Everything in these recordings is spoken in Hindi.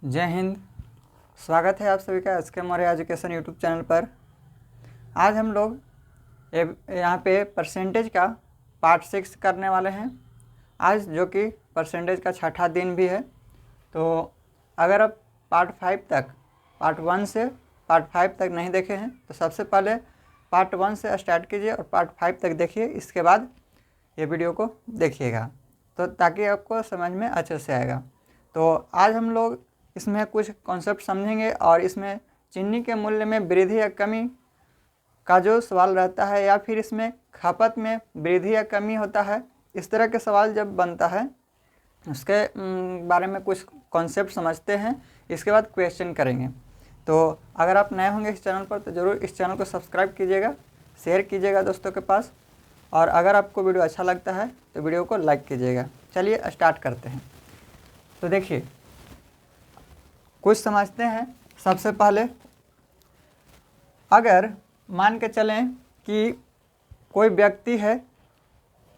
जय हिंद। स्वागत है आप सभी का एस के मौर्य एजुकेशन यूट्यूब चैनल पर। आज हम लोग यहाँ पे परसेंटेज का पार्ट 6 करने वाले हैं आज, जो कि परसेंटेज का छठा दिन भी है। तो अगर आप पार्ट 1 से पार्ट 5 तक नहीं देखे हैं तो सबसे पहले पार्ट 1 से स्टार्ट कीजिए और पार्ट 5 तक देखिए, इसके बाद ये वीडियो को देखिएगा तो ताकि आपको समझ में अच्छे से आएगा। तो आज हम लोग इसमें कुछ कॉन्सेप्ट समझेंगे और इसमें चीनी के मूल्य में वृद्धि या कमी का जो सवाल रहता है, या फिर इसमें खपत में वृद्धि या कमी होता है, इस तरह के सवाल जब बनता है उसके बारे में कुछ कॉन्सेप्ट समझते हैं। इसके बाद क्वेश्चन करेंगे। तो अगर आप नए होंगे इस चैनल पर तो ज़रूर इस चैनल को सब्सक्राइब कीजिएगा, शेयर कीजिएगा दोस्तों के पास, और अगर आपको वीडियो अच्छा लगता है तो वीडियो को लाइक कीजिएगा। चलिए स्टार्ट करते हैं। तो देखिए, कुछ समझते हैं। सबसे पहले अगर मान के चलें कि कोई व्यक्ति है,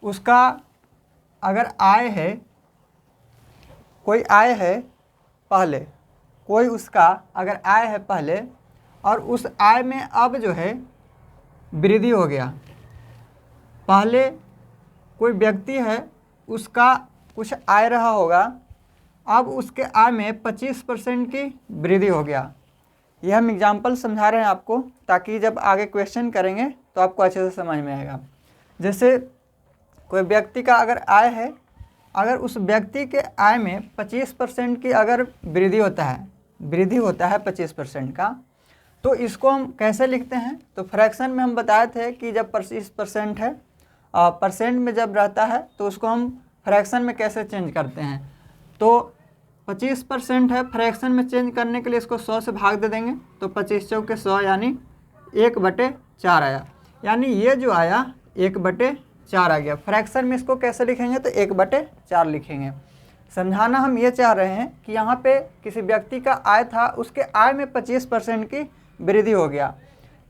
उसका अगर आय है, कोई आय है पहले, कोई उसका अगर आय है पहले और उस आय में अब जो है वृद्धि हो गया। पहले कोई व्यक्ति है, उसका कुछ आय रहा होगा, अब उसके आय में 25% की वृद्धि हो गया। यह हम एग्जाम्पल समझा रहे हैं आपको, ताकि जब आगे क्वेश्चन करेंगे तो आपको अच्छे से समझ में आएगा। जैसे कोई व्यक्ति का अगर आय है, अगर उस व्यक्ति के आय में 25% की अगर वृद्धि होता है 25% का, तो इसको हम कैसे लिखते हैं? तो फ्रैक्शन में हम बताए थे कि जब 25% है, परसेंट में जब रहता है तो उसको हम फ्रैक्शन में कैसे चेंज करते हैं। तो 25% है, फ्रैक्शन में चेंज करने के लिए इसको 100 से भाग दे देंगे, तो 25 चौके 100 यानी 1/4 आया। यानी ये जो आया 1/4 आ गया। फ्रैक्शन में इसको कैसे लिखेंगे? तो 1/4 लिखेंगे। समझाना हम ये चाह रहे हैं कि यहाँ पे किसी व्यक्ति का आय था, उसके आय में 25% की वृद्धि हो गया।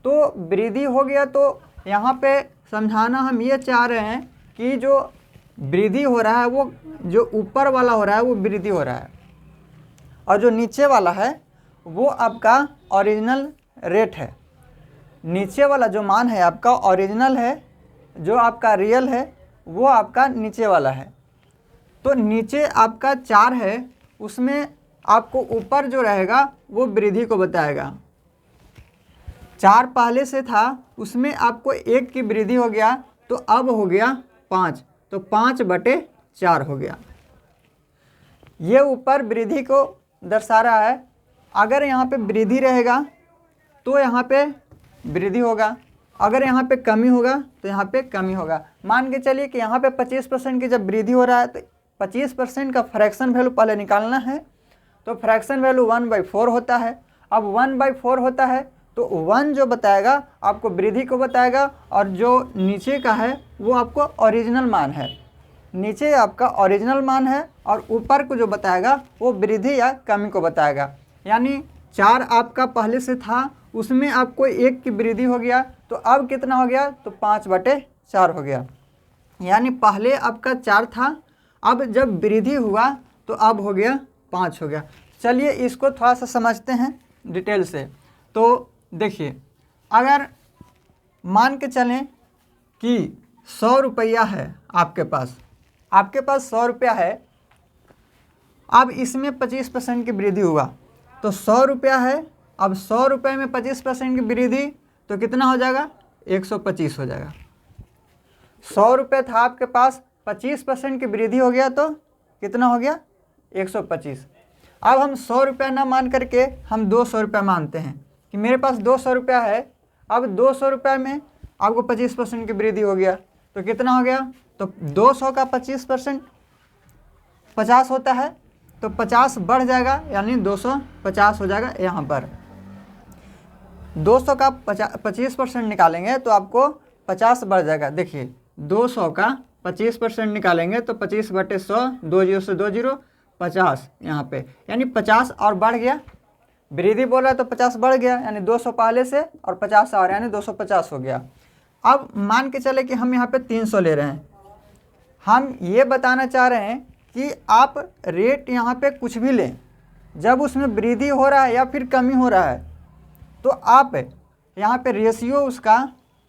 तो वृद्धि हो गया, तो यहाँ पे समझाना हम ये चाह रहे हैं कि जो वृद्धि हो रहा है वो जो ऊपर वाला हो रहा है वो वृद्धि हो रहा है, और जो नीचे वाला है वो आपका ओरिजिनल रेट है। नीचे वाला जो मान है आपका ओरिजिनल है, जो आपका रियल है वो आपका नीचे वाला है। तो नीचे आपका 4 है, उसमें आपको ऊपर जो रहेगा वो वृद्धि को बताएगा। 4 पहले से था, उसमें आपको 1 की वृद्धि हो गया, तो अब हो गया 5, तो 5/4 हो गया। ये ऊपर वृद्धि को दर्शा रहा है। अगर यहाँ पे वृद्धि रहेगा तो यहाँ पे वृद्धि होगा, अगर यहाँ पे कमी होगा तो यहाँ पे कमी होगा। मान के चलिए कि यहाँ पे 25% की जब वृद्धि हो रहा है तो 25% का फ्रैक्शन वैल्यू पहले निकालना है। तो फ्रैक्शन वैल्यू 1/4 होता है। अब 1/4 होता है तो 1 जो बताएगा आपको वृद्धि को बताएगा, और जो नीचे का है वो आपको ओरिजिनल मान है। नीचे आपका ओरिजिनल मान है और ऊपर को जो बताएगा वो वृद्धि या कमी को बताएगा। यानी 4 आपका पहले से था, उसमें आपको 1 की वृद्धि हो गया, तो अब कितना हो गया? तो 5/4 हो गया। यानी पहले आपका 4 था, अब जब वृद्धि हुआ तो अब हो गया 5 हो गया। चलिए इसको थोड़ा सा समझते हैं डिटेल से। तो देखिए, अगर मान के चलें कि 100 रुपया है आपके पास 100 रुपया है, अब इसमें 25% की वृद्धि हुआ, तो 100 रुपया है, अब 100 रुपये में 25% की वृद्धि तो कितना हो जाएगा? 125 हो जाएगा। 100 रुपये था आपके पास, 25% की वृद्धि हो गया तो कितना हो गया? 125। अब हम 100 रुपया ना मान करके हम 200 रुपया मानते हैं कि मेरे पास 200 रुपया है। अब 200 रुपये में आपको 25% की वृद्धि हो गया तो कितना हो गया? तो 200 का 25% 50 होता है, तो 50 बढ़ जाएगा, यानी 250 हो जाएगा। यहाँ पर 200 का 25% निकालेंगे तो आपको 50 बढ़ जाएगा। देखिए 200 का 25% निकालेंगे तो 25/100, 2 0 से 2 0, 50 यहाँ पे, यानी 50 और बढ़ गया। वृद्धि बोल रहा है तो 50 बढ़ गया, यानी 200 पहले से और 50 और, यानी 250 हो गया। अब मान के चले कि हम यहाँ पे 300 ले रहे हैं। हम ये बताना चाह रहे हैं कि आप रेट यहाँ पे कुछ भी लें, जब उसमें वृद्धि हो रहा है या फिर कमी हो रहा है तो आप यहाँ पे रेशियो उसका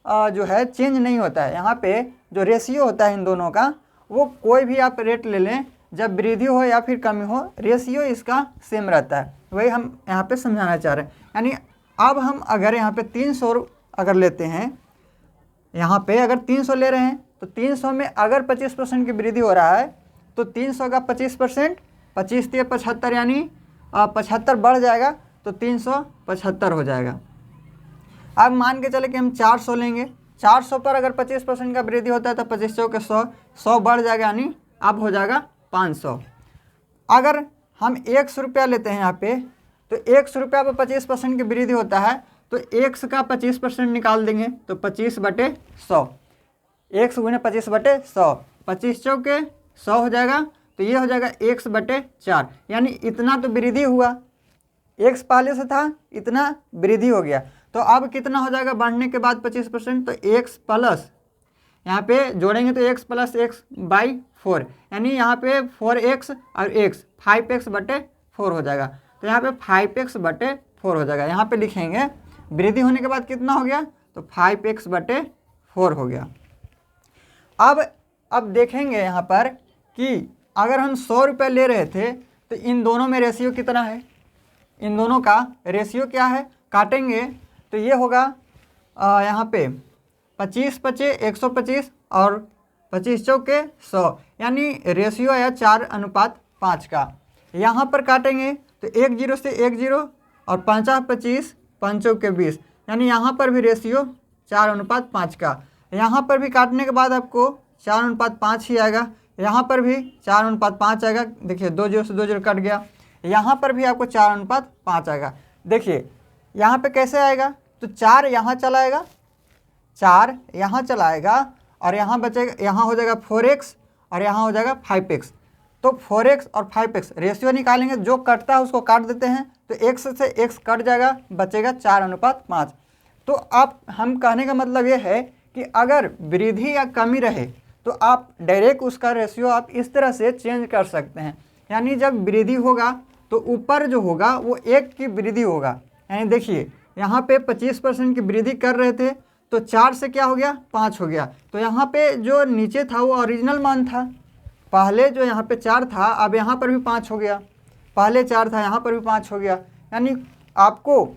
जो है चेंज नहीं होता है। यहाँ पे जो रेशियो होता है इन दोनों का, वो कोई भी आप रेट ले लें, जब वृद्धि हो या फिर कमी हो, रेशियो इसका सेम रहता है। वही हम यहाँ पे समझाना चाह रहे हैं। यानी अब हम अगर यहाँ पे 300 अगर लेते हैं, यहाँ पे अगर 300 ले रहे हैं तो 300 में अगर 25% की वृद्धि हो रहा है तो 300 का 25%, 25 से 75 यानी 75 बढ़ जाएगा तो 375 हो जाएगा। अब मान के चले कि हम 400 लेंगे, 400 पर अगर 25% का वृद्धि होता है तो 25 चौके 100, 100 बढ़ जाएगा यानी अब हो जाएगा 500। अगर हम 100 रुपया लेते हैं यहाँ पे तो 100 रुपया पर 25% की वृद्धि होता है तो 100 का 25% निकाल देंगे तो 25/100, 100 गुने 25/100, 25 चौके 100 हो जाएगा तो ये हो जाएगा 100/4। यानी इतना तो वृद्धि हुआ, 1 पहले से था, इतना वृद्धि हो गया। तो अब कितना हो जाएगा बढ़ने के बाद 25%, तो x प्लस यहाँ पे जोड़ेंगे तो x प्लस x/4, यानी यहाँ पे 4x और x 5x/4 हो जाएगा। तो यहाँ पे 5x/4 हो जाएगा। यहाँ पे लिखेंगे वृद्धि होने के बाद कितना हो गया तो 5x/4 हो गया। अब देखेंगे यहाँ पर कि अगर हम 100 रुपये ले रहे थे तो इन दोनों में रेशियो कितना है, इन दोनों का रेशियो क्या है, काटेंगे तो ये होगा यहाँ पे 25/5 125 और 25 चौके 100, यानी रेशियो आया 4:5 का। यहाँ पर काटेंगे तो 1 0 से 1 0 और 5 25 5 चौके 20, यानी यहाँ पर भी रेशियो 4:5 का। यहाँ पर भी काटने के बाद आपको 4:5 ही आएगा, यहाँ पर भी 4:5 आएगा। देखिए 2 0 से 2 0 कट गया, यहाँ पर भी आपको 4:5 आएगा। देखिए यहाँ पे कैसे आएगा तो 4 यहाँ चला आएगा, 4 यहाँ चला आएगा और यहाँ बचेगा, यहाँ हो जाएगा 4x और यहाँ हो जाएगा 5x। तो 4x और 5x रेशियो निकालेंगे, जो कटता है उसको काट देते हैं तो x से x कट जाएगा, बचेगा 4:5। तो आप हम कहने का मतलब ये है कि अगर वृद्धि या कमी रहे तो आप डायरेक्ट उसका रेशियो आप इस तरह से चेंज कर सकते हैं। यानी जब वृद्धि होगा तो ऊपर जो होगा वो 1 की वृद्धि होगा। यानी देखिए यहाँ पे 25% की वृद्धि कर रहे थे तो 4 से क्या हो गया 5 हो गया। तो यहाँ पे जो नीचे था वो ओरिजिनल मान था, पहले जो यहाँ पे 4 था अब यहाँ पर भी 5 हो गया, पहले 4 था यहाँ पर भी 5 हो गया। यानी आपको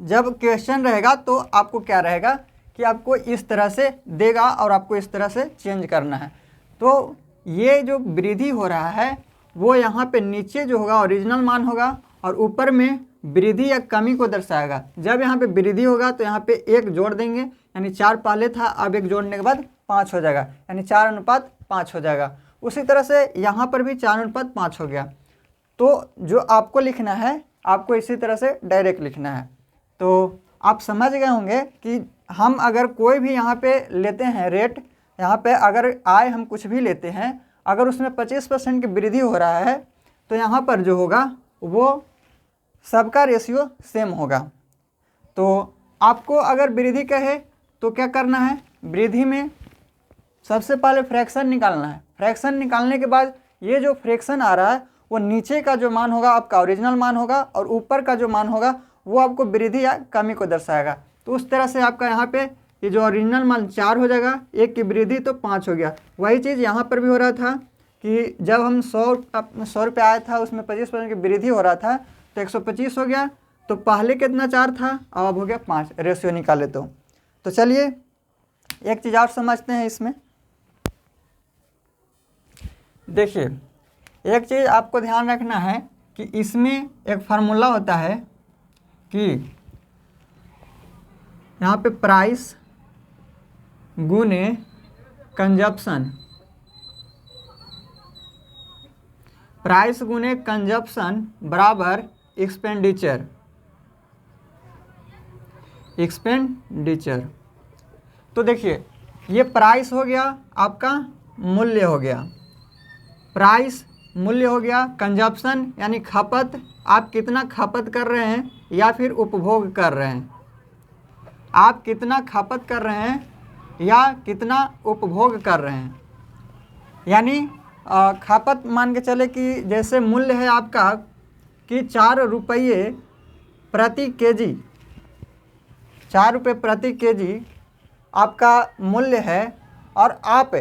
जब क्वेश्चन रहेगा तो आपको क्या रहेगा कि आपको इस तरह से देगा और आपको इस तरह से चेंज करना है। तो ये जो वृद्धि हो रहा है वो यहाँ पे नीचे जो होगा ओरिजिनल मान होगा और ऊपर में वृद्धि या कमी को दर्शाएगा। जब यहाँ पे वृद्धि होगा तो यहाँ पे 1 जोड़ देंगे, यानी 4 पहले था, अब 1 जोड़ने के बाद 5 हो जाएगा, यानी 4:5 हो जाएगा। उसी तरह से यहाँ पर भी 4:5 हो गया। तो जो आपको लिखना है आपको इसी तरह से डायरेक्ट लिखना है। तो आप समझ गए होंगे कि हम अगर कोई भी यहाँ पे लेते हैं रेट, यहाँ पे अगर आय हम कुछ भी लेते हैं, अगर उसमें 25% की वृद्धि हो रहा है तो यहाँ पर जो होगा वो सबका रेशियो सेम होगा। तो आपको अगर वृद्धि कहे तो क्या करना है, वृद्धि में सबसे पहले फ्रैक्शन निकालना है। फ्रैक्शन निकालने के बाद ये जो फ्रैक्शन आ रहा है वो नीचे का जो मान होगा आपका ओरिजिनल मान होगा और ऊपर का जो मान होगा वो आपको वृद्धि या कमी को दर्शाएगा। तो उस तरह से आपका यहाँ पे ये जो ओरिजिनल मान 4 हो जाएगा, 1 की वृद्धि तो 5 हो गया। वही चीज़ यहाँ पर भी हो रहा था कि जब हम 100 रुपये आया था उसमें 25% की वृद्धि हो रहा था तो 125 हो गया। तो पहले कितना 4 था अब हो गया 5, रेशियो निकाले तो चलिए एक चीज़ और समझते हैं इसमें। देखिए एक चीज़ आपको ध्यान रखना है कि इसमें एक फार्मूला होता है कि यहाँ पे प्राइस गुने कंजप्शन, प्राइस गुने कंजप्शन बराबर एक्सपेंडिचर। तो देखिए ये प्राइस हो गया, आपका मूल्य हो गया, प्राइस मूल्य हो गया, कंजप्शन यानी खपत, आप कितना खपत कर रहे हैं या फिर उपभोग कर रहे हैं, आप कितना खपत कर रहे हैं या कितना उपभोग कर रहे हैं। यानी खपत मान के चले कि जैसे मूल्य है आपका कि 4 रुपये प्रति केजी, 4 रुपये प्रति केजी आपका मूल्य है और आप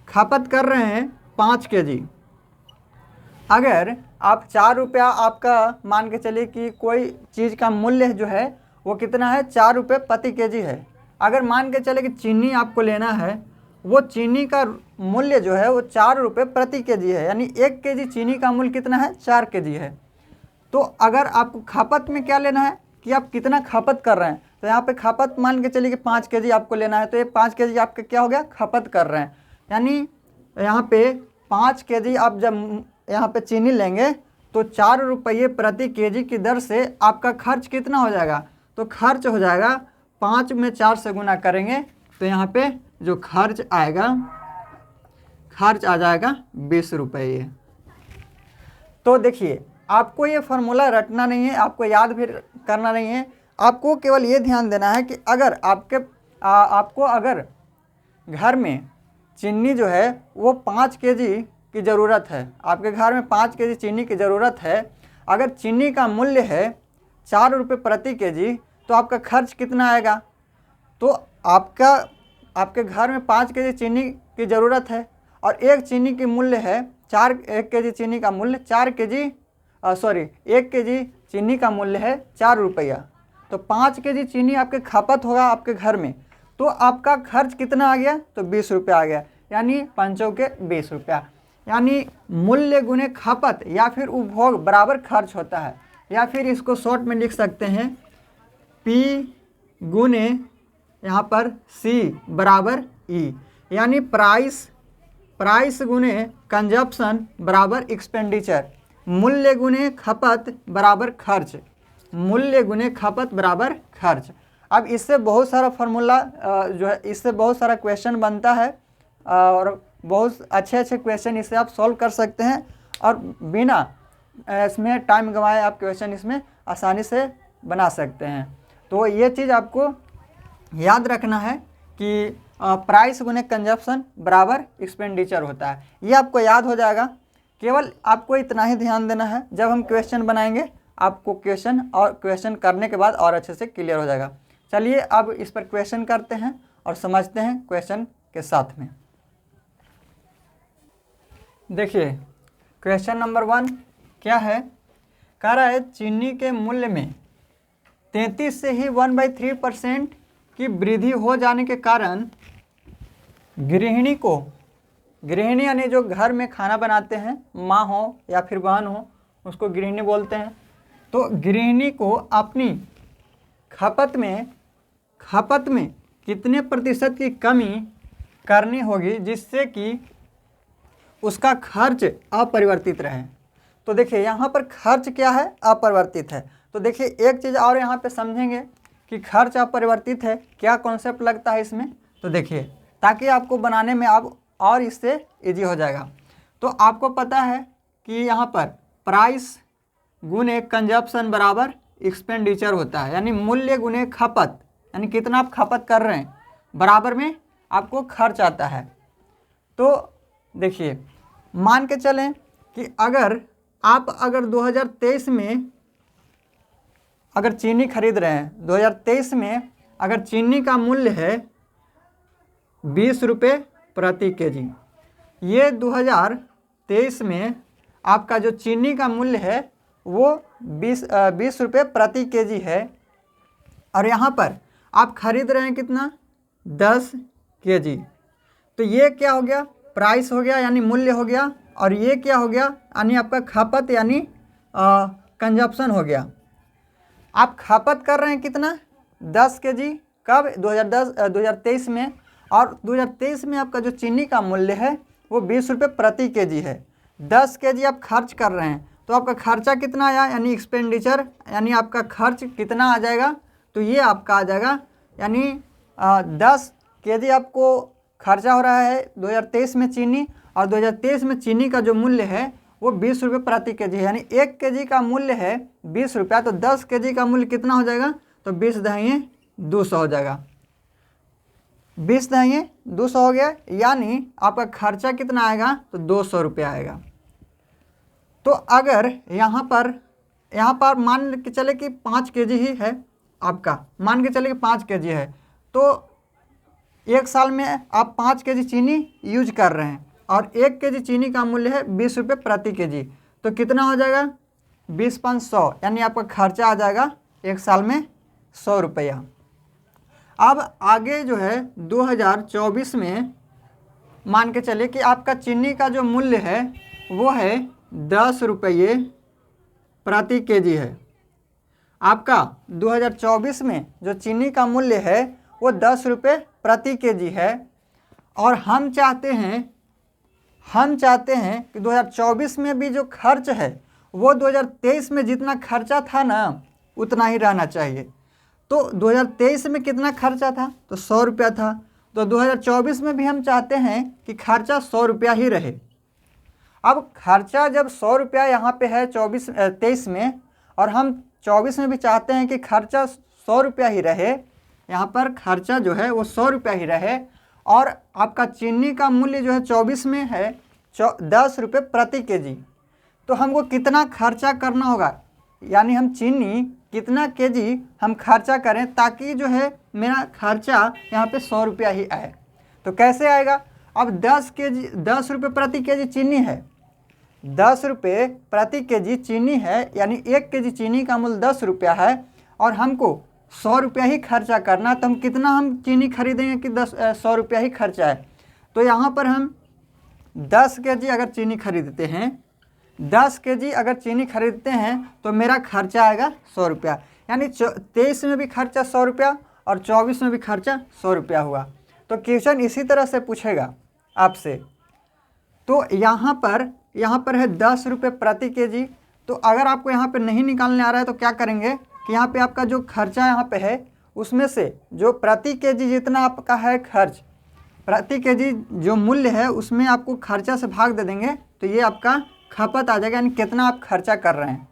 खपत कर रहे हैं 5 केजी। अगर आप 4 रुपया आपका मान के चलिए कि कोई चीज़ का मूल्य जो है वो कितना है, 4 रुपये प्रति केजी है। अगर मान के चले कि चीनी आपको लेना है, वो चीनी का मूल्य जो है वो 4 रुपये प्रति केजी है, यानी 1 केजी चीनी का मूल्य कितना है, 4 केजी है। तो अगर आपको खपत में क्या लेना है कि आप कितना खपत कर रहे हैं, तो यहाँ पे खपत मान के चलिए कि 5 केजी आपको लेना है, तो ये 5 केजी आपके क्या हो गया, खपत कर रहे हैं। यानी यहाँ पे 5 केजी आप जब यहाँ पे चीनी लेंगे तो 4 रुपये प्रति केजी की दर से आपका खर्च कितना हो जाएगा, तो खर्च हो जाएगा 5 में 4 से गुना करेंगे तो यहाँ पे जो खर्च आएगा, खर्च आ जाएगा 20 रुपये। तो देखिए आपको ये फार्मूला रटना नहीं है, आपको याद भी करना नहीं है, आपको केवल ये ध्यान देना है कि अगर आपको अगर घर में चीनी जो है वो 5 केजी की ज़रूरत है, आपके घर में 5 केजी चीनी की ज़रूरत है, अगर चीनी का मूल्य है 4 रुपये प्रति केजी, तो आपका खर्च कितना आएगा, तो आपके घर में 5 केजी चीनी की ज़रूरत है और एक चीनी की मूल्य है 1 केजी चीनी का मूल्य 1 केजी चीनी का मूल्य है 4 रुपया, तो 5 केजी चीनी आपके खपत होगा आपके घर में, तो आपका खर्च कितना आ गया, तो 20 रुपया आ गया, यानी 5 के 20 रुपया। यानी मूल्य गुने खपत या फिर उपभोग बराबर खर्च होता है, या फिर इसको शॉर्ट में लिख सकते हैं P गुने यहाँ पर C बराबर E, यानी प्राइस गुने कंजप्शन बराबर एक्सपेंडिचर, मूल्य गुने खपत बराबर खर्च, मूल्य गुने खपत बराबर खर्च। अब इससे बहुत सारा फार्मूला जो है, इससे बहुत सारा क्वेश्चन बनता है और बहुत अच्छे क्वेश्चन इससे आप सॉल्व कर सकते हैं और बिना इसमें टाइम गंवाए आप क्वेश्चन इसमें आसानी से बना सकते हैं। तो ये चीज़ आपको याद रखना है कि प्राइस गुने कंजप्शन बराबर एक्सपेंडिचर होता है, ये आपको याद हो जाएगा। केवल आपको इतना ही ध्यान देना है, जब हम क्वेश्चन बनाएंगे आपको क्वेश्चन करने के बाद और अच्छे से क्लियर हो जाएगा। चलिए अब इस पर क्वेश्चन करते हैं और समझते हैं क्वेश्चन के साथ में। देखिए क्वेश्चन नंबर 1 क्या है, कह रहा है चीनी के मूल्य में 33 से ही 1/3% की वृद्धि हो जाने के कारण गृहिणी यानी जो घर में खाना बनाते हैं, माँ हो या फिर बहन हो, उसको गृहिणी बोलते हैं। तो गृहिणी को अपनी खपत में कितने प्रतिशत की कमी करनी होगी जिससे कि उसका खर्च अपरिवर्तित रहे। तो देखिए यहाँ पर खर्च क्या है, अपरिवर्तित है। तो देखिए एक चीज़ और यहाँ पे समझेंगे कि खर्च अपरिवर्तित है, क्या कॉन्सेप्ट लगता है इसमें, तो देखिए ताकि आपको बनाने में अब और इससे इजी हो जाएगा। तो आपको पता है कि यहाँ पर प्राइस गुने कंजप्शन बराबर एक्सपेंडिचर होता है, यानी मूल्य गुने खपत, यानी कितना आप खपत कर रहे हैं बराबर में आपको खर्च आता है। तो देखिए मान के चलें कि अगर 2023 में अगर चीनी खरीद रहे हैं, 2023 में अगर चीनी का मूल्य है 20 रुपये प्रति केजी, ये 2023 में आपका जो चीनी का मूल्य है वो 20 रुपये प्रति केजी है, और यहाँ पर आप खरीद रहे हैं कितना, 10 केजी। तो ये क्या हो गया, प्राइस हो गया यानी मूल्य हो गया, और ये क्या हो गया यानी आपका खपत यानी कंजप्शन हो गया। आप खपत कर रहे हैं कितना, 10 केजी, कब, 2023 में, और 2023 में आपका जो चीनी का मूल्य है वो 20 रुपये प्रति केजी है। 10 केजी आप खर्च कर रहे हैं, तो आपका खर्चा कितना आया, यानी एक्सपेंडिचर, यानी आपका खर्च कितना आ जाएगा, तो ये आपका आ जाएगा यानी 10 केजी आपको खर्चा हो रहा है 2023 में चीनी, और 2023 में चीनी का जो मूल्य है वो 20 रुपये प्रति केजी है, यानी 1 केजी का मूल्य है 20 रुपया, तो 10 केजी का मूल्य कितना हो जाएगा, तो 20 दहाइए 200 हो जाएगा, 20 दहाइए 200 हो गया, यानी आपका खर्चा कितना आएगा, तो 200 रुपया आएगा। तो अगर यहाँ पर यहाँ पर मान के चले कि 5 केजी ही है आपका, मान के चले कि 5 केजी है, तो 1 साल में आप 5 केजी चीनी यूज कर रहे हैं और 1 केजी चीनी का मूल्य है 20 रुपये प्रति केजी। तो कितना हो जाएगा 20/100, यानी आपका खर्चा आ जाएगा 1 साल में 100 रुपया। अब आगे जो है 2024 में मान के चलिए कि आपका चीनी का जो मूल्य है वो है 10 रुपये प्रति केजी है। आपका 2024 में जो चीनी का मूल्य है वो 10 रुपये प्रति केजी है और हम चाहते हैं कि 2024 में भी जो खर्च है वो 2023 में जितना खर्चा था ना उतना ही रहना चाहिए। तो 2023 में कितना खर्चा था, तो 100 रुपया था। तो 2024 में भी हम चाहते हैं कि खर्चा 100 रुपया ही रहे। अब खर्चा जब 100 रुपया यहाँ पे है 23 में और हम 24 में भी चाहते हैं कि खर्चा 100 रुपया ही रहे, यहाँ पर खर्चा जो है वो 100 रुपया ही रहे और आपका चीनी का मूल्य जो है 24 में है 10 रुपये प्रति केजी। तो हमको कितना खर्चा करना होगा, यानी हम चीनी कितना केजी हम खर्चा करें ताकि जो है मेरा खर्चा यहाँ पे 100 रुपया ही आए। तो कैसे आएगा, अब 10 रुपये प्रति केजी चीनी है, 10 रुपये प्रति केजी चीनी है, यानी 1 केजी चीनी का मूल्य 10 रुपया है और हमको 100 रुपया ही खर्चा करना। तो हम कितना हम चीनी खरीदेंगे कि 100 रुपया ही खर्चा है। तो यहाँ पर हम 10 केजी अगर चीनी खरीदते हैं, 10 केजी अगर चीनी खरीदते हैं तो मेरा खर्चा आएगा 100 रुपया, यानी 23 में भी खर्चा 100 रुपया और 24 में भी खर्चा 100 रुपया हुआ। तो क्वेश्चन इसी तरह से पूछेगा आपसे। तो यहाँ पर है 10 रुपये प्रति केजी। तो अगर आपको यहाँ पे नहीं निकालने आ रहा है तो क्या करेंगे कि यहाँ पे आपका जो खर्चा यहाँ पे है उसमें से जो प्रति केजी जितना आपका है खर्च, प्रति केजी जो मूल्य है उसमें आपको खर्चा से भाग दे देंगे तो ये आपका खपत आ जाएगा, यानी कितना आप खर्चा कर रहे हैं।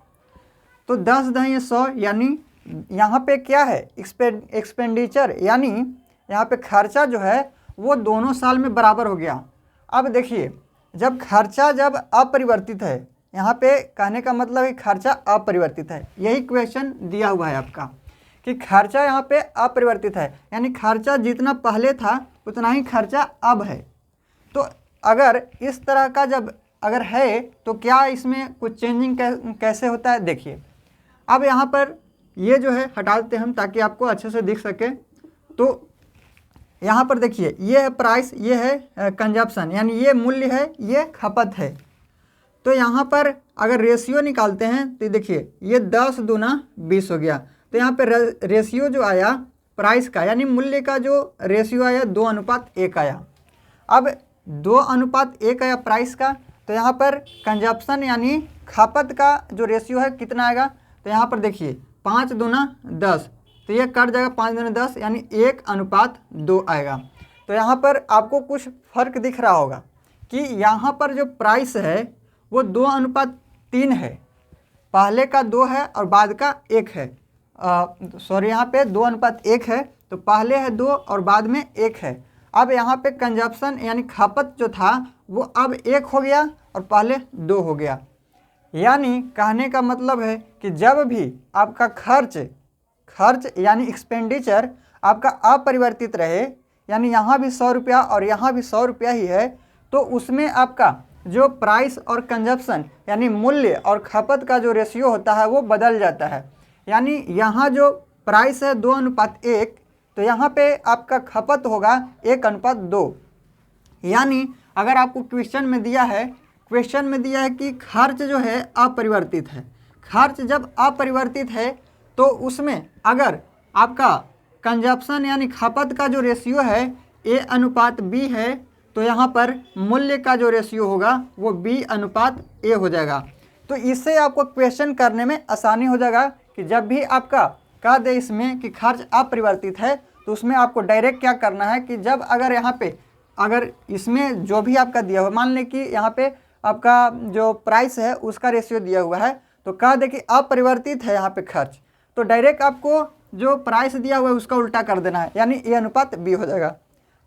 तो 10 दही 100, यानी यहाँ पे क्या है एक्सपेंडिचर, यानी यहाँ पे खर्चा जो है वो दोनों साल में बराबर हो गया। अब देखिए जब खर्चा जब अपरिवर्तित है, यहाँ पे कहने का मतलब है खर्चा अपरिवर्तित है, यही क्वेश्चन दिया हुआ है आपका कि खर्चा यहाँ पे अपरिवर्तित है, यानी खर्चा जितना पहले था उतना ही खर्चा अब है। तो अगर इस तरह का जब अगर है तो क्या इसमें कुछ चेंजिंग कैसे होता है, देखिए। अब यहाँ पर ये जो है हटा देते हम ताकि आपको अच्छे से दिख सके। तो यहाँ पर देखिए ये है प्राइस, ये है कंजप्शन, यानी ये मूल्य है, ये खपत है। तो यहाँ पर अगर रेशियो निकालते हैं तो देखिए ये 10 दूना 20 हो गया। तो यहाँ पे रेशियो जो आया प्राइस का, यानी मूल्य का जो रेशियो आया 2:1 आया। अब 2:1 आया प्राइस का, तो यहाँ पर कंजप्शन यानी खपत का जो रेशियो है कितना आएगा, तो यहाँ पर देखिए 5 दूना 10, तो ये कट जाएगा 5 दूना 10, यानी 1:2 आएगा। तो यहाँ पर आपको कुछ फर्क दिख रहा होगा कि यहाँ पर जो प्राइस है वो 2:3 है, पहले का 2 है और बाद का 1 है। सॉरी, यहाँ पे 2:1 है, तो पहले है 2 और बाद में 1 है। अब यहाँ पे कंजप्शन यानी खपत जो था वो अब 1 हो गया और पहले 2 हो गया। यानी कहने का मतलब है कि जब भी आपका खर्च यानी एक्सपेंडिचर आपका अपरिवर्तित रहे, यानी यहाँ भी 100 रुपया और यहाँ भी 100 रुपया ही है, तो उसमें आपका जो प्राइस और कंजप्शन यानी मूल्य और खपत का जो रेशियो होता है वो बदल जाता है। यानी यहाँ जो प्राइस है 2:1, तो यहाँ पे आपका खपत होगा 1:2। यानी अगर आपको क्वेश्चन में दिया है कि खर्च जो है अपरिवर्तित है, खर्च जब अपरिवर्तित है तो उसमें अगर आपका कंजप्शन यानी खपत का जो रेशियो है A/B है, तो यहाँ पर मूल्य का जो रेशियो होगा वो B/A हो जाएगा। तो इससे आपको क्वेश्चन करने में आसानी हो जाएगा कि जब भी आपका कह दे इसमें कि खर्च अपरिवर्तित है तो उसमें आपको डायरेक्ट क्या करना है कि जब अगर यहाँ पे अगर इसमें जो भी आपका दिया हुआ, मान लें कि यहाँ पे आपका जो प्राइस है उसका रेशियो दिया हुआ है, तो कह दे कि अपरिवर्तित है यहाँ पे खर्च, तो डायरेक्ट आपको जो प्राइस दिया हुआ है उसका उल्टा कर देना है, यानी A/B हो जाएगा।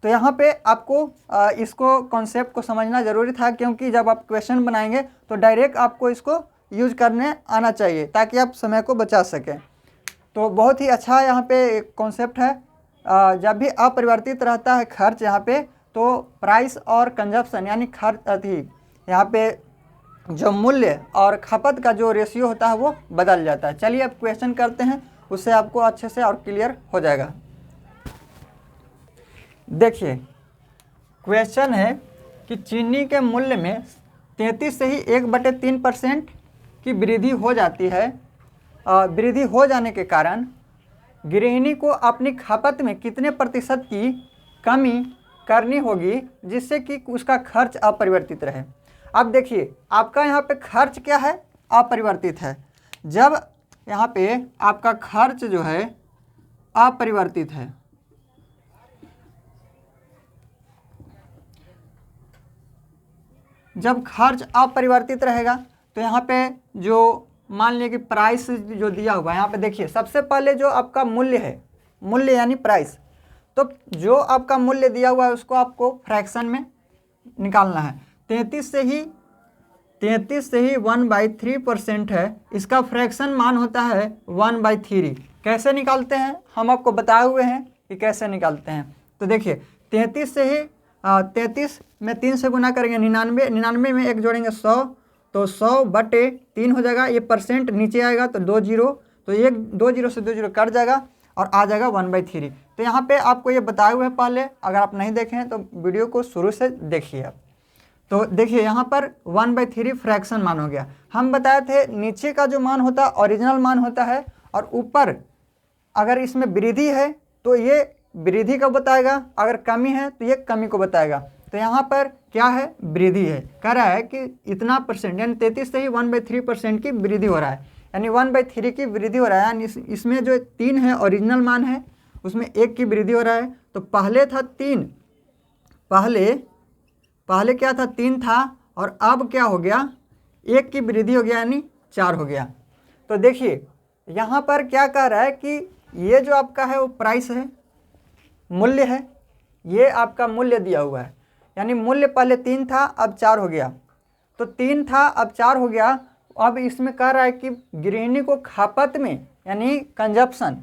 तो यहाँ पे आपको इसको कॉन्सेप्ट को समझना ज़रूरी था, क्योंकि जब आप क्वेश्चन बनाएंगे तो डायरेक्ट आपको इसको यूज करने आना चाहिए ताकि आप समय को बचा सकें। तो बहुत ही अच्छा यहाँ पे कॉन्सेप्ट है। जब भी अपरिवर्तित रहता है खर्च यहाँ पे, तो प्राइस और कंजप्शन यानी खर्च यहाँ पे जो मूल्य और खपत का जो रेशियो होता है वो बदल जाता है। चलिए अब क्वेश्चन करते हैं, उससे आपको अच्छे से और क्लियर हो जाएगा। देखिए क्वेश्चन है कि चीनी के मूल्य में 33 से ही 1/3% की वृद्धि हो जाती है। वृद्धि हो जाने के कारण गृहिणी को अपनी खपत में कितने प्रतिशत की कमी करनी होगी जिससे कि उसका खर्च अपरिवर्तित रहे। अब देखिए आपका यहाँ पे खर्च क्या है, अपरिवर्तित है। जब यहाँ पे आपका खर्च जो है अपरिवर्तित है, जब खर्च अपरिवर्तित रहेगा तो यहाँ पे जो मान लिया कि प्राइस जो दिया हुआ है, यहाँ पे देखिए सबसे पहले जो आपका मूल्य है, मूल्य यानी प्राइस, तो जो आपका मूल्य दिया हुआ है उसको आपको फ्रैक्शन में निकालना है। 33 से ही 1/3% है, इसका फ्रैक्शन मान होता है 1/3। कैसे निकालते हैं हम आपको बताए हुए हैं कि कैसे निकालते हैं। तो देखिए 33 से ही 33 में 3 से गुना करेंगे 99, 99 में 1 जोड़ेंगे 100, तो 100/3 हो जाएगा। ये परसेंट नीचे आएगा तो 2 जीरो, तो 2 जीरो से 2 जीरो कट जाएगा और आ जाएगा 1/3। तो यहाँ पे आपको ये बताए हुए हैं पहले, अगर आप नहीं देखे हैं तो वीडियो को शुरू से देखिए आप। तो देखिए यहाँ पर 1/3 फ्रैक्शन मान हो गया। हम बताए थे नीचे का जो मान होता है ओरिजिनल मान होता है, और ऊपर अगर इसमें वृद्धि है तो ये वृद्धि को बताएगा, अगर कमी है तो ये कमी को बताएगा। तो यहाँ पर क्या है, वृद्धि है। कह रहा है कि इतना परसेंट यानी 33 से ही 1/3% की वृद्धि हो रहा है, यानी 1/3 की वृद्धि हो रहा है। यानी इसमें जो 3 है ओरिजिनल मान है, उसमें 1 की वृद्धि हो रहा है। तो पहले था 3, पहले क्या था 3 था, और अब क्या हो गया 1 की वृद्धि हो गया यानी 4 हो गया। तो देखिए यहाँ पर क्या कह रहा है कि ये जो आपका है वो प्राइस है, मूल्य है, ये आपका मूल्य दिया हुआ है। यानी मूल्य पहले 3 था अब 4 हो गया, तो 3 था अब 4 हो गया। अब इसमें कह रहा है कि गृहिणी को खपत में यानी कंजप्शन,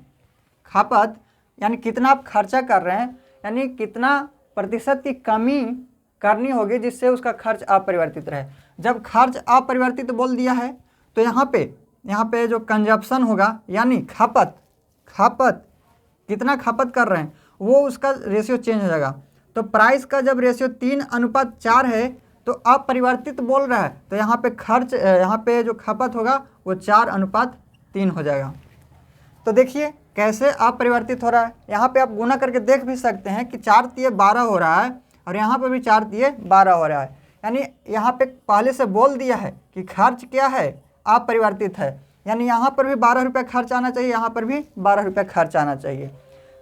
खपत यानी कितना आप खर्चा कर रहे हैं, यानी कितना प्रतिशत की कमी करनी होगी जिससे उसका खर्च अपरिवर्तित रहे। जब खर्च अपरिवर्तित बोल दिया है तो यहाँ पे जो कंजप्शन होगा यानी खपत कितना खपत कर रहे हैं वो उसका रेशियो चेंज हो जाएगा। तो प्राइस का जब रेशियो 3:4 है तो अपरिवर्तित बोल रहा है, तो यहाँ पे खर्च, यहाँ पे जो खपत होगा वो 4:3 हो जाएगा। तो देखिए कैसे अपरिवर्तित हो रहा है। यहाँ पे आप गुना करके देख भी सकते हैं कि 4 तिये 12 हो रहा है, और यहाँ पे भी 4 तिये 12 हो रहा है। यानी यहाँ पे पहले से बोल दिया है कि खर्च क्या है, अपरिवर्तित है, यानी यहाँ पर भी 12 रुपये खर्च आना चाहिए, यहाँ पर भी 12 रुपये खर्च आना चाहिए।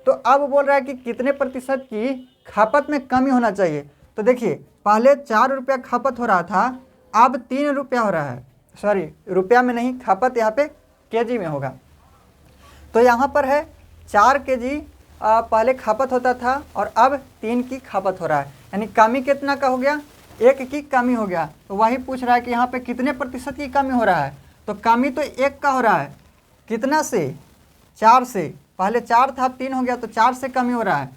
तो अब बोल रहा है कि कितने प्रतिशत की खपत में कमी होना चाहिए। तो देखिए पहले 4 रुपया खपत हो रहा था, अब 3 रुपया हो रहा है, सॉरी रुपया में नहीं, खपत यहाँ पे केजी में होगा। तो यहाँ पर है 4 केजी पहले खपत होता था और अब 3 की खपत हो रहा है, यानी कमी कितना का हो गया, 1 की कमी हो गया। तो वही पूछ रहा है कि यहाँ पे कितने प्रतिशत की कमी हो रहा है। तो कमी तो 1 का हो रहा है, कितना से, 4 से। पहले 4 था 3 हो गया, तो 4 से कमी हो रहा है,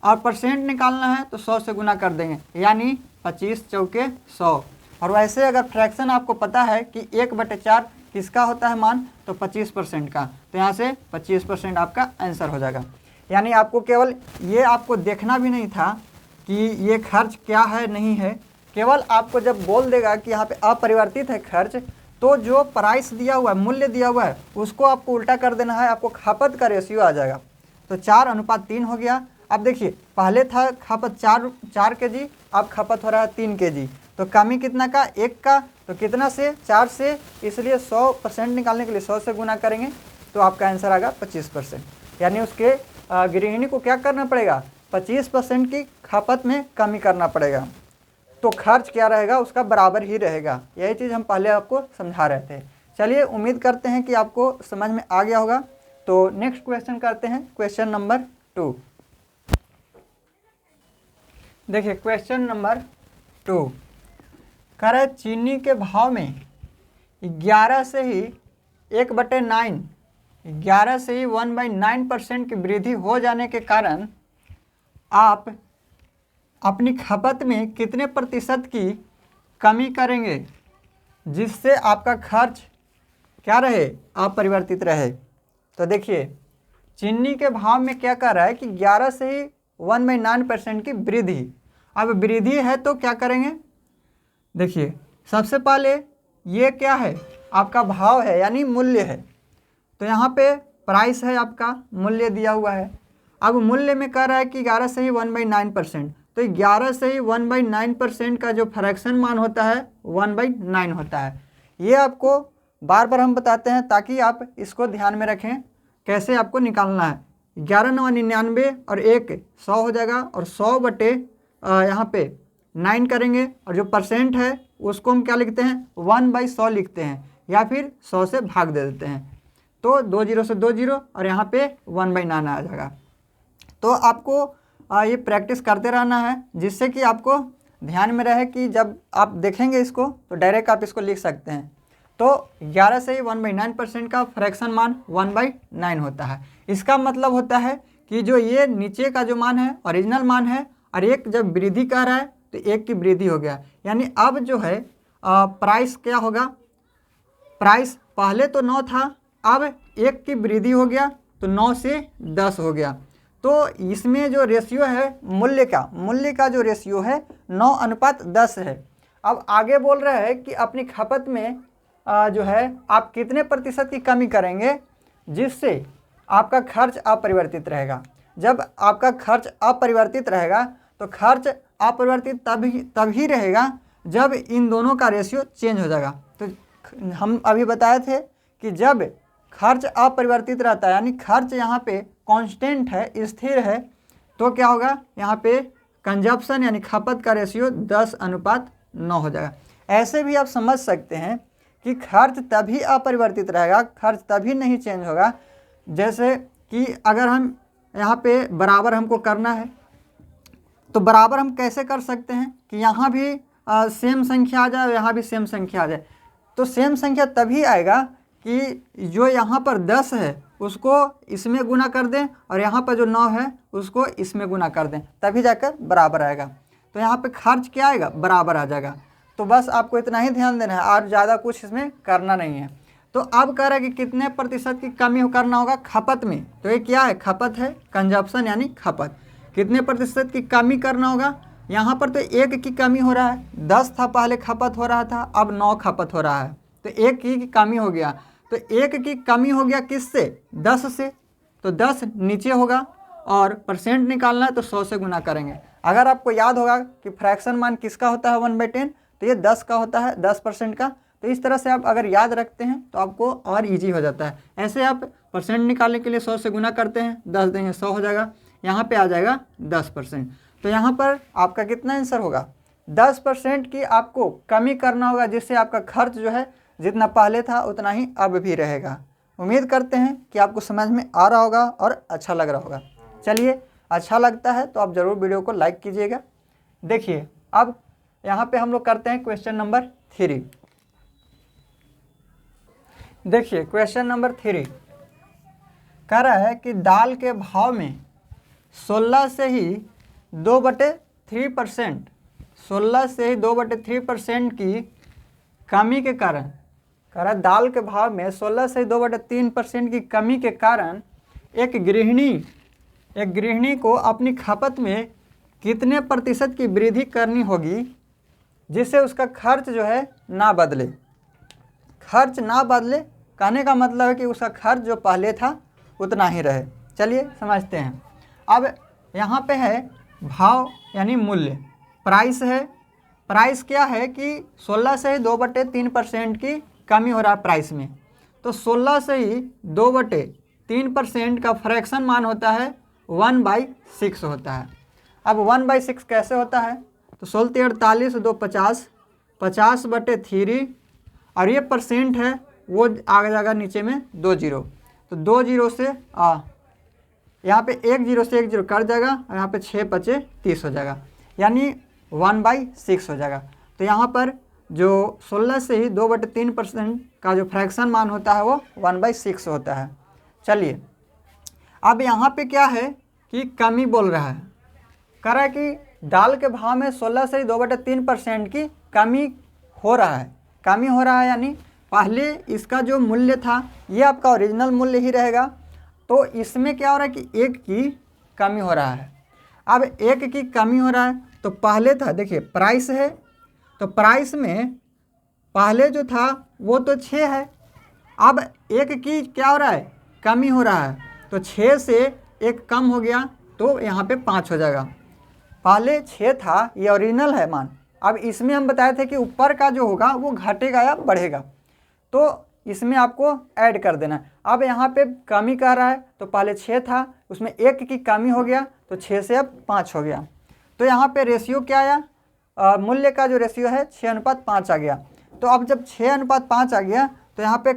और परसेंट निकालना है तो 100 से गुना कर देंगे, यानी 25 चौके 100। और वैसे अगर फ्रैक्शन आपको पता है कि 1/4 किसका होता है मान, तो 25% का, तो यहाँ से 25% आपका आंसर हो जाएगा। यानी आपको केवल ये आपको देखना भी नहीं था कि ये खर्च क्या है नहीं है, केवल आपको जब बोल देगा कि यहाँ पे अपरिवर्तित है खर्च, तो जो प्राइस दिया हुआ है, मूल्य दिया हुआ है, उसको आपको उल्टा कर देना है, आपको खपत का रेशियो आ जाएगा। तो 4:3 हो गया। अब देखिए पहले था खपत 4 केजी, अब खपत हो रहा है 3 केजी, तो कमी कितना का, 1 का, तो कितना से, 4 से, इसलिए 100% निकालने के लिए 100 से गुना करेंगे तो आपका आंसर आएगा 25%। यानी उसके गृहिणी को क्या करना पड़ेगा, 25% की खपत में कमी करना पड़ेगा, तो खर्च क्या रहेगा उसका बराबर ही रहेगा। यही चीज़ हम पहले आपको समझा रहे थे। चलिए उम्मीद करते हैं कि आपको समझ में आ गया होगा। तो नेक्स्ट क्वेश्चन करते हैं, क्वेश्चन नंबर 2। देखिए क्वेश्चन नंबर 2 कह रहा है चीनी के भाव में 11 से ही 1/9, 11 से ही 1/9% की वृद्धि हो जाने के कारण आप अपनी खपत में कितने प्रतिशत की कमी करेंगे जिससे आपका खर्च क्या रहे, अपरिवर्तित रहे। तो देखिए चीनी के भाव में क्या कर रहा है कि 11 से ही 1/9% की वृद्धि। अब वृद्धि है तो क्या करेंगे, देखिए सबसे पहले ये क्या है, आपका भाव है यानी मूल्य है, तो यहाँ पे प्राइस है, आपका मूल्य दिया हुआ है। अब मूल्य में कह रहा है कि 11 से ही 1/9%, तो 11 से ही 1/9% का जो फ्रैक्शन मान होता है 1/9 होता है। ये आपको बार बार हम बताते हैं ताकि आप इसको ध्यान में रखें कैसे आपको निकालना है। 11 9 99 और 1 100 हो जाएगा, और 100 बटे यहाँ पे 9 करेंगे, और जो परसेंट है उसको हम क्या लिखते हैं 1/100 लिखते हैं, या फिर 100 से भाग दे देते हैं, तो 2 0 से 2 0 और यहाँ पे 1/9 आ जाएगा। तो आपको ये प्रैक्टिस करते रहना है जिससे कि आपको ध्यान में रहे कि जब आप देखेंगे इसको तो डायरेक्ट आप इसको लिख सकते हैं। तो 11 से ही 1/9% का फ्रैक्शन मान 1/9 होता है। इसका मतलब होता है कि जो ये नीचे का जो मान है ओरिजिनल मान है, और एक जब वृद्धि कर रहा है तो एक की वृद्धि हो गया, यानी अब जो है प्राइस क्या होगा, प्राइस पहले तो 9 था, अब 1 की वृद्धि हो गया तो 9 से 10 हो गया। तो इसमें जो रेशियो है मूल्य का जो रेशियो है 9:10 है। अब आगे बोल रहा है कि अपनी खपत में जो है आप कितने प्रतिशत की कमी करेंगे जिससे आपका खर्च अपरिवर्तित रहेगा। जब आपका खर्च अपरिवर्तित रहेगा तो खर्च अपरिवर्तित तभी रहेगा जब इन दोनों का रेशियो चेंज हो जाएगा। तो हम अभी बताए थे कि जब खर्च अपरिवर्तित रहता है यानी खर्च यहाँ पे कांस्टेंट है, स्थिर है, तो क्या होगा, यहाँ पे कंजप्शन यानी खपत का रेशियो 10:9 हो जाएगा। ऐसे भी आप समझ सकते हैं कि खर्च तभी अपरिवर्तित रहेगा, खर्च तभी नहीं चेंज होगा, जैसे कि अगर हम यहाँ पे बराबर हमको करना है तो बराबर हम कैसे कर सकते हैं कि यहाँ भी सेम संख्या आ जाए, यहाँ भी सेम संख्या आ जाए। तो सेम संख्या तभी आएगा कि जो यहाँ पर 10 है उसको इसमें गुना कर दें और यहाँ पर जो 9 है उसको इसमें गुना कर दें, तभी जाकर बराबर आएगा। तो यहाँ पे खर्च क्या आएगा, बराबर आ जाएगा। तो बस आपको इतना ही ध्यान देना है और ज़्यादा कुछ इसमें करना नहीं है। तो अब कह रहा है कि कितने प्रतिशत की कमी करना होगा खपत में, तो ये क्या है, खपत है, कंजप्शन यानी खपत। कितने प्रतिशत की कमी करना होगा, यहाँ पर तो 1 की कमी हो रहा है, 10 था पहले खपत हो रहा था, अब 9 खपत हो रहा है, तो 1 की कमी हो गया। तो 1 की कमी हो गया किससे, 10 से, तो 10 नीचे होगा और परसेंट निकालना है तो 100 से गुना करेंगे। अगर आपको याद होगा कि फ्रैक्शन मान किसका होता है 1/10, तो ये 10 का होता है, 10% का। तो इस तरह से आप अगर याद रखते हैं तो आपको और इजी हो जाता है। ऐसे आप परसेंट निकालने के लिए 100 से गुना करते हैं, 10 देंगे 100 हो जाएगा, यहाँ पे आ जाएगा 10%। तो यहाँ पर आपका कितना आंसर होगा, 10% की आपको कमी करना होगा जिससे आपका खर्च जो है जितना पहले था उतना ही अब भी रहेगा। उम्मीद करते हैं कि आपको समझ में आ रहा होगा और अच्छा लग रहा होगा। चलिए, अच्छा लगता है तो आप ज़रूर वीडियो को लाइक कीजिएगा। देखिए अब यहाँ पे हम लोग करते हैं क्वेश्चन नंबर 3। देखिए क्वेश्चन नंबर 3 कह रहा है कि दाल के भाव में 16 से ही 2/3%, 16 से ही 2/3% की कमी के कारण, कह रहा है दाल के भाव में 16 से 2/3% की कमी के कारण एक गृहिणी को अपनी खपत में कितने प्रतिशत की वृद्धि करनी होगी जिससे उसका खर्च जो है ना बदले। खर्च ना बदले कहने का मतलब है कि उसका खर्च जो पहले था उतना ही रहे। चलिए समझते हैं। अब यहाँ पे है भाव यानी मूल्य, प्राइस है। प्राइस क्या है कि 16 से ही 2/3% की कमी हो रहा है प्राइस में, तो 16 से ही 2/3% का फ्रैक्शन मान होता है 1/6 होता है। अब 1/6 कैसे होता है, तो 16 × 48 2 50, 50/3 और ये परसेंट है वो आ जाएगा नीचे में 2 0, तो 2 0 से यहाँ पे 1 0 से 1 0 कट जाएगा और यहाँ पे 6 × 5 = 30 हो जाएगा, यानी 1/6 हो जाएगा। तो यहाँ पर जो 16 से ही 2/3% का जो फ्रैक्शन मान होता है वो 1/6 होता है। चलिए अब यहाँ पे क्या है कि कमी बोल रहा है, कह रहा है कि दाल के भाव में 16 से ही 2/3% की कमी हो रहा है। कमी हो रहा है यानी पहले इसका जो मूल्य था ये आपका ओरिजिनल मूल्य ही रहेगा, तो इसमें क्या हो रहा है कि 1 की कमी हो रहा है। अब 1 की कमी हो रहा है तो पहले था, देखिए प्राइस है, तो प्राइस में पहले जो था वो तो 6 है, अब 1 की क्या हो रहा है, कमी हो रहा है, तो 6 से 1 कम हो गया तो यहाँ पे 5 हो जाएगा। पहले 6 था, ये ओरिजिनल है मान। अब इसमें हम बताए थे कि ऊपर का जो होगा वो घटेगा या बढ़ेगा, तो इसमें आपको ऐड कर देना है। अब यहाँ पे कमी कह रहा है, तो पहले 6 था, उसमें 1 की कमी हो गया तो 6 से अब 5 हो गया। तो यहाँ पे रेशियो क्या आया, मूल्य का जो रेशियो है 6:5 आ गया। तो अब जब 6:5 आ गया तो यहाँ पे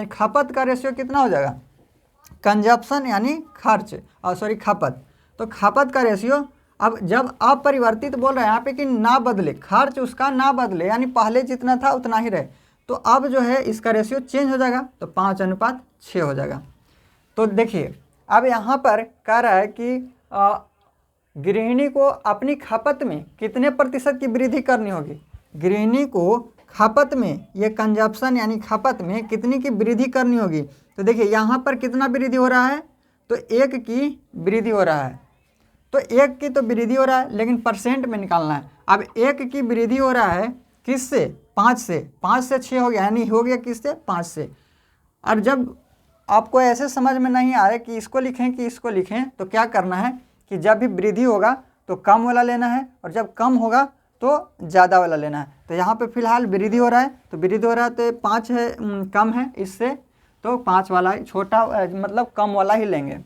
खपत का रेशियो कितना हो जाएगा, कंजप्शन यानी खर्च, सॉरी खपत। तो खपत का रेशियो अब जब अपरिवर्तित बोल रहा है यहाँ पे कि ना बदले, खर्च उसका ना बदले यानी पहले जितना था उतना ही रहे, तो अब जो है इसका रेशियो चेंज हो जाएगा, तो 5:6 हो जाएगा। तो देखिए अब यहाँ पर कह रहा है कि गृहिणी को अपनी खपत में कितने प्रतिशत की वृद्धि करनी होगी। गृहिणी को खपत में, ये कंजप्शन यानी खपत में कितनी की वृद्धि करनी होगी। तो देखिए यहाँ पर कितना वृद्धि हो रहा है, तो 1 की वृद्धि हो रहा है, तो 1 की तो वृद्धि हो रहा है लेकिन परसेंट में निकालना है। अब 1 की वृद्धि हो रहा है किससे, 5 से, 5 से 6 हो गया, यानी हो गया किससे, 5 से। और जब आपको ऐसे समझ में नहीं आ रहा कि इसको लिखें कि इसको लिखें, तो क्या करना है कि जब भी वृद्धि होगा तो कम वाला लेना है, और जब कम होगा तो ज़्यादा वाला लेना है। तो यहाँ पे फिलहाल वृद्धि हो रहा है, तो वृद्धि हो रहा है तो 5 है, कम है इससे, तो 5 वाला छोटा मतलब कम वाला ही लेंगे।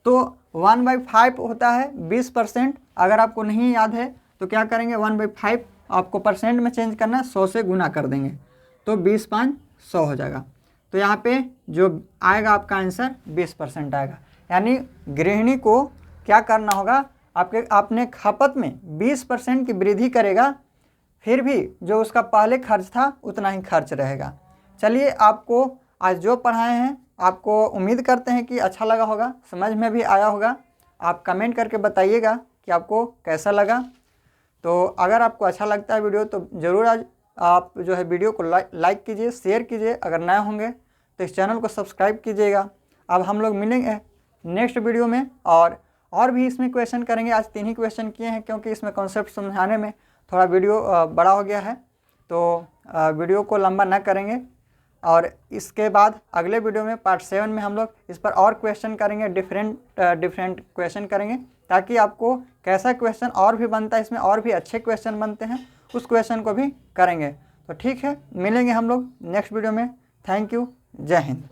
तो 1/5 होता है 20%। अगर आपको नहीं याद है तो क्या करेंगे, 1/5 आपको परसेंट में चेंज करना है, 100 से गुना कर देंगे, तो 20×5 100 हो जाएगा। तो यहाँ पे जो आएगा आपका आंसर 20% आएगा। यानी गृहिणी को क्या करना होगा, अपने खपत में 20% की वृद्धि करेगा, फिर भी जो उसका पहले खर्च था उतना ही खर्च रहेगा। चलिए आपको आज जो पढ़ाए हैं आपको उम्मीद करते हैं कि अच्छा लगा होगा, समझ में भी आया होगा। आप कमेंट करके बताइएगा कि आपको कैसा लगा। तो अगर आपको अच्छा लगता है वीडियो तो ज़रूर आज आप जो है वीडियो को लाइक कीजिए, शेयर कीजिए। अगर नए होंगे तो इस चैनल को सब्सक्राइब कीजिएगा। अब हम लोग मिलेंगे नेक्स्ट वीडियो में, और भी इसमें क्वेश्चन करेंगे। आज 3 ही क्वेश्चन किए हैं क्योंकि इसमें कॉन्सेप्ट समझाने में थोड़ा वीडियो बड़ा हो गया है, तो वीडियो को लंबा ना करेंगे। और इसके बाद अगले वीडियो में पार्ट 7 में हम लोग इस पर और क्वेश्चन करेंगे, डिफरेंट क्वेश्चन करेंगे, ताकि आपको कैसा क्वेश्चन और भी बनता है, इसमें और भी अच्छे क्वेश्चन बनते हैं, उस क्वेश्चन को भी करेंगे। तो ठीक है, मिलेंगे हम लोग नेक्स्ट वीडियो में। थैंक यू, जय हिंद।